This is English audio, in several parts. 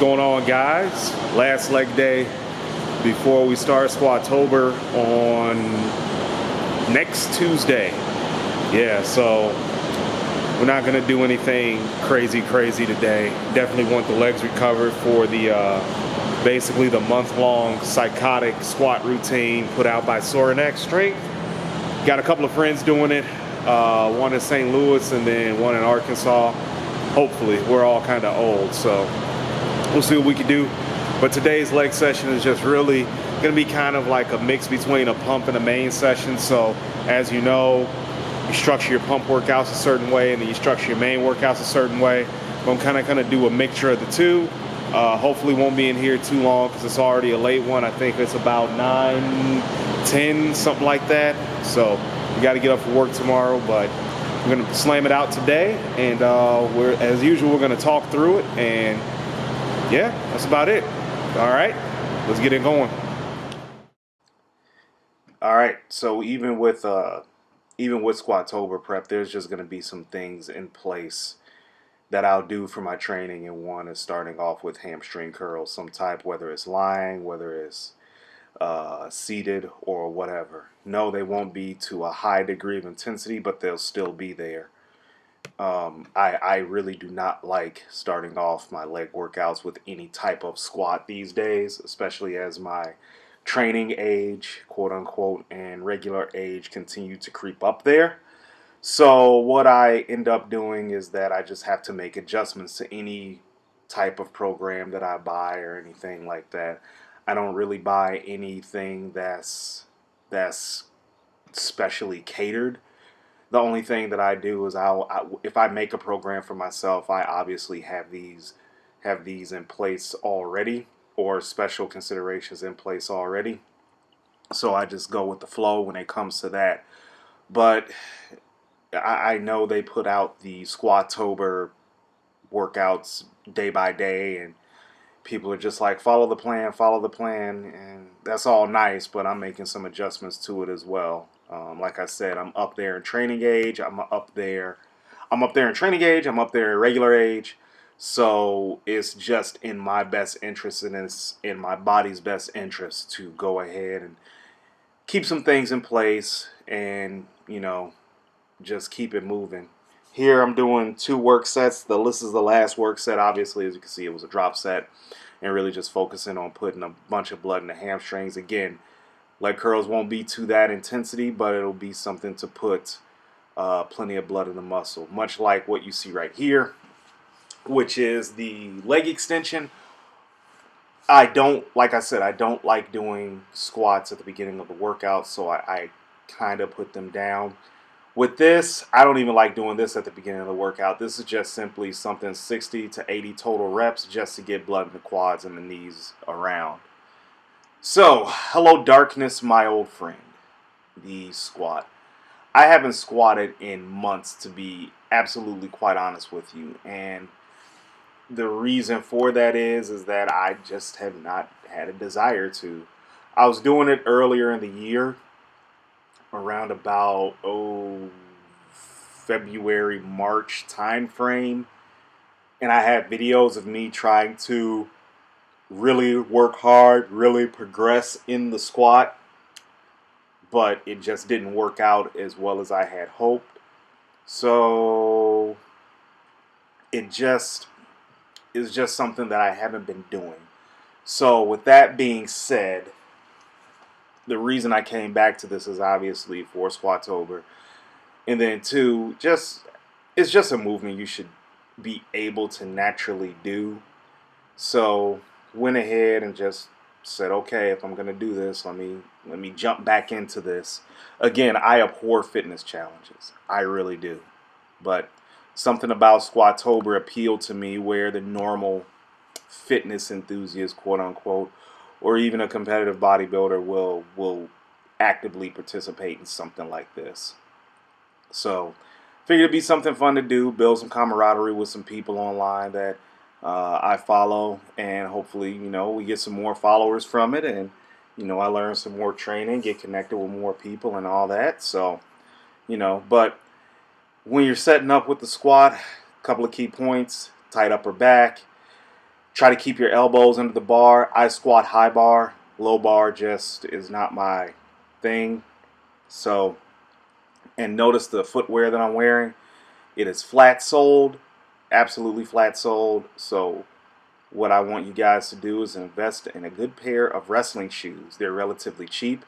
going on, guys? Last leg day before we start Squatober on next Tuesday. Yeah, so we're not going to do anything crazy today. Definitely want the legs recovered for the basically the month-long psychotic squat routine put out by Sorinex Strength. Got a couple of friends doing it, one in St. Louis and then one in Arkansas. Hopefully, we're all kind of old, so we'll see what we can do. But today's leg session is just really going to be kind of like a mix between a pump and a main session. So as you know, you structure your pump workouts a certain way and then you structure your main workouts a certain way. But I'm kind of going to do a mixture of the two. Hopefully won't be in here too long because it's already a late one. I think it's about 9:10, something like that. So we got to get up for work tomorrow, but we're going to slam it out today. And as usual, we're going to talk through it. And yeah, that's about it. All right, let's get it going. All right, so even with Squatober prep, there's just going to be some things in place that I'll do for my training, and one is starting off with hamstring curls, some type, whether it's lying, whether it's seated, or whatever. No, they won't be to a high degree of intensity, but they'll still be there. I really do not like starting off my leg workouts with any type of squat these days, especially as my training age, quote unquote, and regular age continue to creep up there. So what I end up doing is that I just have to make adjustments to any type of program that I buy or anything like that. I don't really buy anything that's specially catered. The only thing that I do is if I make a program for myself, I obviously have these in place already, or special considerations in place already. So I just go with the flow when it comes to that. But I know they put out the Squatober workouts day by day, and people are just like, follow the plan, and that's all nice, but I'm making some adjustments to it as well. Like I said, I'm up there in training age, I'm up there in regular age, so it's just in my best interest and it's in my body's best interest to go ahead and keep some things in place and, just keep it moving. Here I'm doing 2 work sets. This is the last work set. Obviously, as you can see, it was a drop set, and really just focusing on putting a bunch of blood in the hamstrings. Again, leg curls won't be to that intensity, but it'll be something to put plenty of blood in the muscle, much like what you see right here, which is the leg extension. Like I said, I don't like doing squats at the beginning of the workout, so I kind of put them down. With this, I don't even like doing this at the beginning of the workout. This is just simply something 60 to 80 total reps just to get blood in the quads and the knees around. So, hello darkness, my old friend. The squat. I haven't squatted in months, to be absolutely quite honest with you. And the reason for that is that I just have not had a desire to. I was doing it earlier in the year, around about February, March time frame, and I had videos of me trying to really work hard, really progress in the squat, but it just didn't work out as well as I had hoped. So it just is just something that I haven't been doing. So with that being said, the reason I came back to this is obviously for Squatober. And then 2, it's just a movement you should be able to naturally do. So went ahead and just said, okay, if I'm going to do this, let me jump back into this. Again, I abhor fitness challenges. I really do. But something about Squatober appealed to me, where the normal fitness enthusiast, quote unquote, or even a competitive bodybuilder will actively participate in something like this. So, figured it'd be something fun to do, build some camaraderie with some people online that I follow, and hopefully, we get some more followers from it, and, I learn some more training, get connected with more people and all that. So, but when you're setting up with the squat, a couple of key points: tight upper back, Try to keep your elbows under the bar. I squat high bar. Low bar just is not my thing. So, and notice the footwear that I'm wearing. It is flat soled, absolutely flat soled. So what I want you guys to do is invest in a good pair of wrestling shoes. They're relatively cheap.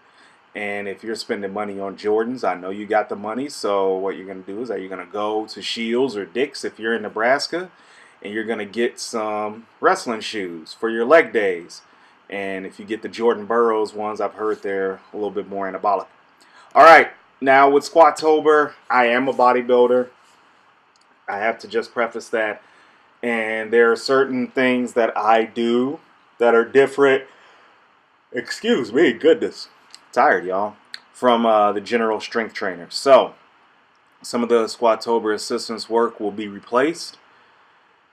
And if you're spending money on Jordans, I know you got the money. So what you're going to do is that you're going to go to Shields or Dick's if you're in Nebraska, and you're going to get some wrestling shoes for your leg days. And if you get the Jordan Burroughs ones, I've heard they're a little bit more anabolic. All right, now with Squatober, I am a bodybuilder. I have to just preface that. And there are certain things that I do that are different. Excuse me, goodness. Tired, y'all. From the general strength trainer. So, some of the Squatober assistance work will be replaced.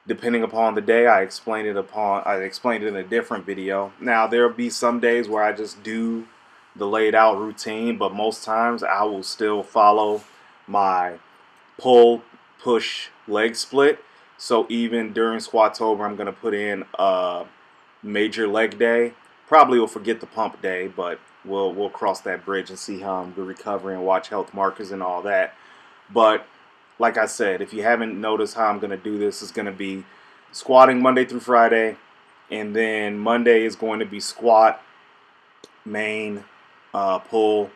Depending upon the day, I explained it in a different video. Now, there will be some days where I just do the laid out routine, but most times I will still follow my pull, push, leg split. So even during Squatober, I'm going to put in a major leg day. Probably will forget the pump day, but we'll cross that bridge and see how I'm recovering and watch health markers and all that. But like I said, if you haven't noticed how I'm going to do this, it's going to be squatting Monday through Friday, and then Monday is going to be squat, main, pull,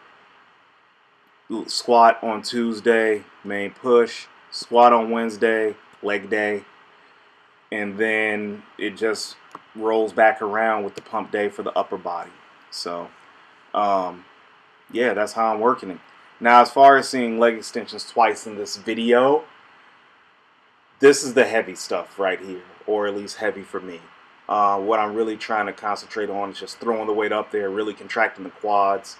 squat on Tuesday, main push, squat on Wednesday, leg day, and then it just rolls back around with the pump day for the upper body. So, yeah, that's how I'm working it. Now, as far as seeing leg extensions twice in this video, this is the heavy stuff right here, or at least heavy for me. What I'm really trying to concentrate on is just throwing the weight up there, really contracting the quads,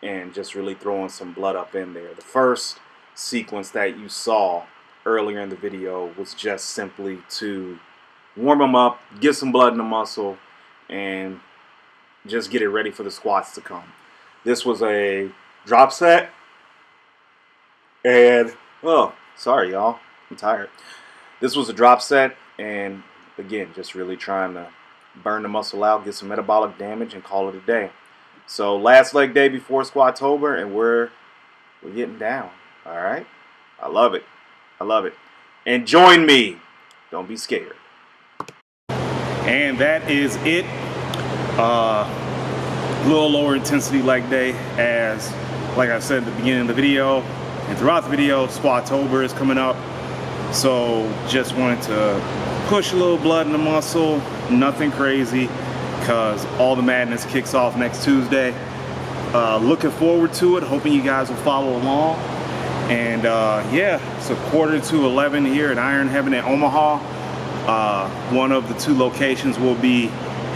and just really throwing some blood up in there. The first sequence that you saw earlier in the video was just simply to warm them up, get some blood in the muscle, and just get it ready for the squats to come. This was a drop set, and oh, sorry y'all, I'm tired. This was a drop set, and again, just really trying to burn the muscle out, get some metabolic damage, and call it a day. So last leg day before Squatober, and we're getting down. All right, I love it. I love it. And join me. Don't be scared. And that is it. A little lower intensity leg day, as like I said at the beginning of the video and throughout the video, Squatober is coming up. So just wanted to push a little blood in the muscle, nothing crazy, because all the madness kicks off next Tuesday. Looking forward to it, hoping you guys will follow along. And yeah, it's a 11:45 here at Iron Heaven in Omaha. One of the two locations will be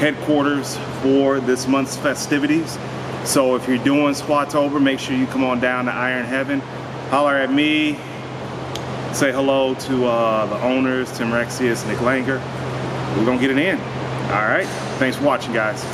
headquarters for this month's festivities. So if you're doing Squatober, make sure you come on down to Iron Heaven. Holler at me. Say hello to the owners, Tim Rexius, Nick Langer. We're gonna get it in. All right. Thanks for watching, guys.